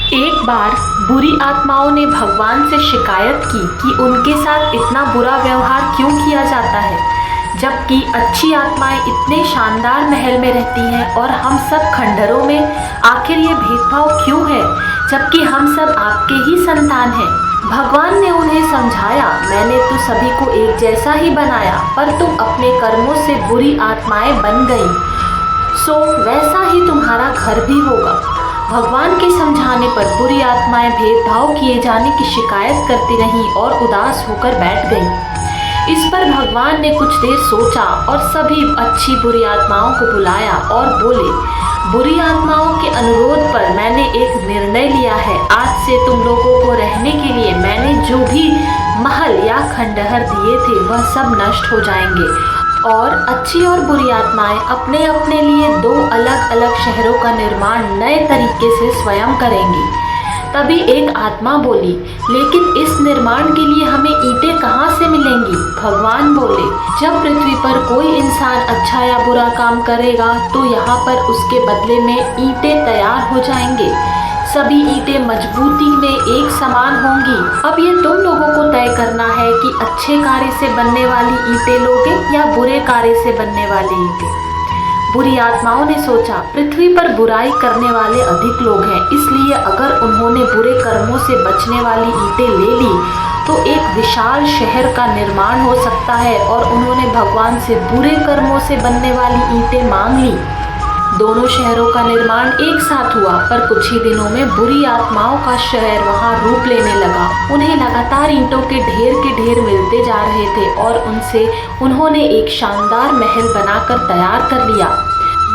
एक बार बुरी आत्माओं ने भगवान से शिकायत की कि उनके साथ इतना बुरा व्यवहार क्यों किया जाता है, जबकि अच्छी आत्माएं इतने शानदार महल में रहती हैं और हम सब खंडहरों में। आखिर ये भेदभाव क्यों है, जबकि हम सब आपके ही संतान हैं। भगवान ने उन्हें समझाया, मैंने तो सभी को एक जैसा ही बनाया, पर तुम अपने कर्मों से बुरी आत्माएं बन गई, सो वैसा ही तुम्हारा घर भी होगा। भगवान के समझाने पर बुरी आत्माएं भेदभाव किए जाने की शिकायत करती रहीं और उदास होकर बैठ गईं। इस पर भगवान ने कुछ देर सोचा और सभी अच्छी बुरी आत्माओं को बुलाया और बोले, बुरी आत्माओं के अनुरोध पर मैंने एक निर्णय लिया है। आज से तुम लोगों को रहने के लिए मैंने जो भी महल या खंडहर दिए थे वह सब नष्ट हो जाएंगे और अच्छी और बुरी आत्माएं अपने अपने लिए दो अलग अलग शहरों का निर्माण नए तरीके से स्वयं करेंगी। तभी एक आत्मा बोली, लेकिन इस निर्माण के लिए हमें ईंटें कहाँ से मिलेंगी? भगवान बोले, जब पृथ्वी पर कोई इंसान अच्छा या बुरा काम करेगा तो यहाँ पर उसके बदले में ईंटें तैयार हो जाएंगे। सभी ईंटें मजबूती में एक समान होंगी। अब ये तुम लोगों को तय करना है कि अच्छे कार्य से बनने वाली ईंटें लोगे या बुरे कार्य से बनने वाली ईंटें। बुरी आत्माओं ने सोचा, पृथ्वी पर बुराई करने वाले अधिक लोग हैं, इसलिए अगर उन्होंने बुरे कर्मों से बचने वाली ईंटें ले ली तो एक विशाल शहर का निर्माण हो सकता है। और उन्होंने भगवान से बुरे कर्मों से बनने वाली ईंटें मांग ली। दोनों शहरों का निर्माण एक साथ हुआ, पर कुछ ही दिनों में बुरी आत्माओं का शहर वहां रूप लेने लगा। उन्हें लगातार ईंटों के ढेर मिलते जा रहे थे और उन्होंने एक शानदार महल बनाकर तैयार कर लिया।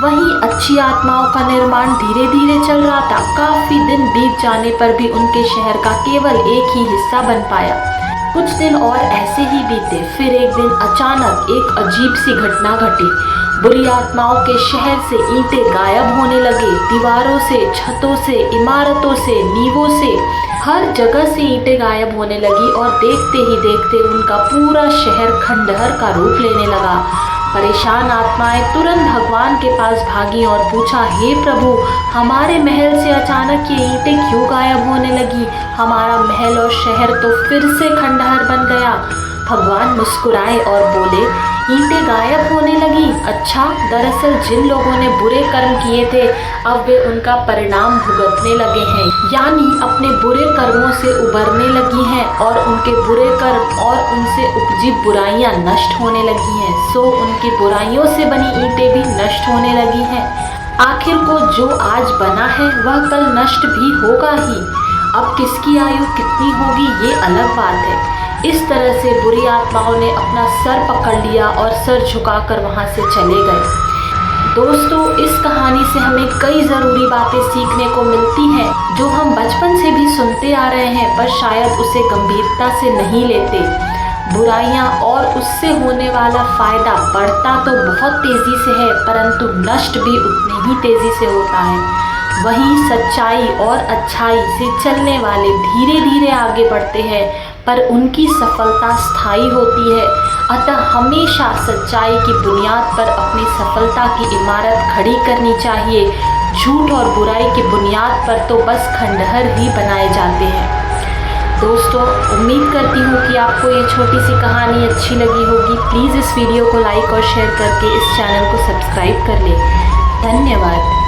वहीं अच्छी आत्माओं का निर्माण धीरे धीरे चल रहा था। काफी दिन बीत जाने पर भी उनके शहर का केवल एक ही हिस्सा बन पाया। कुछ दिन और ऐसे ही बीते। फिर एक दिन अचानक एक अजीब सी घटना घटी। बुरी आत्माओं के शहर से ईंटें गायब होने लगे। दीवारों से, छतों से, इमारतों से, नींवों से, हर जगह से ईंटें गायब होने लगी और देखते ही देखते उनका पूरा शहर खंडहर का रूप लेने लगा। परेशान आत्माएं तुरंत भगवान के पास भागी और पूछा, हे प्रभु, हमारे महल से अचानक ये ईंटें क्यों गायब होने लगी? हमारा महल और शहर तो फिर से खंडहर बन गया। भगवान मुस्कुराए और बोले, ईंटें गायब होने लगी? अच्छा, दरअसल जिन लोगों ने बुरे कर्म किए थे अब वे उनका परिणाम भुगतने लगे हैं, यानी अपने बुरे कर्मों से उबरने लगी हैं और उनके बुरे कर्म और उनसे उपजी बुराइयां नष्ट होने लगी हैं। सो उनकी बुराइयों से बनी ईंटें भी नष्ट होने लगी हैं। आखिर को जो आज बना है वह कल नष्ट भी होगा ही। अब किसकी आयु कितनी होगी ये अलग बात है। इस तरह से बुरी आत्माओं ने अपना सर पकड़ लिया और सर झुकाकर वहां से चले गए। दोस्तों, इस कहानी से हमें कई ज़रूरी बातें सीखने को मिलती हैं जो हम बचपन से भी सुनते आ रहे हैं, पर शायद उसे गंभीरता से नहीं लेते। बुराइयां और उससे होने वाला फायदा बढ़ता तो बहुत तेज़ी से है, परंतु नष्ट भी उतने ही तेज़ी से होता है। वहीं सच्चाई और अच्छाई से चलने वाले धीरे धीरे आगे बढ़ते हैं, पर उनकी सफलता स्थायी होती है। अतः हमेशा सच्चाई की बुनियाद पर अपनी सफलता की इमारत खड़ी करनी चाहिए। झूठ और बुराई की बुनियाद पर तो बस खंडहर ही बनाए जाते हैं। दोस्तों, उम्मीद करती हूँ कि आपको ये छोटी सी कहानी अच्छी लगी होगी। प्लीज़ इस वीडियो को लाइक और शेयर करके इस चैनल को सब्सक्राइब कर लें। धन्यवाद।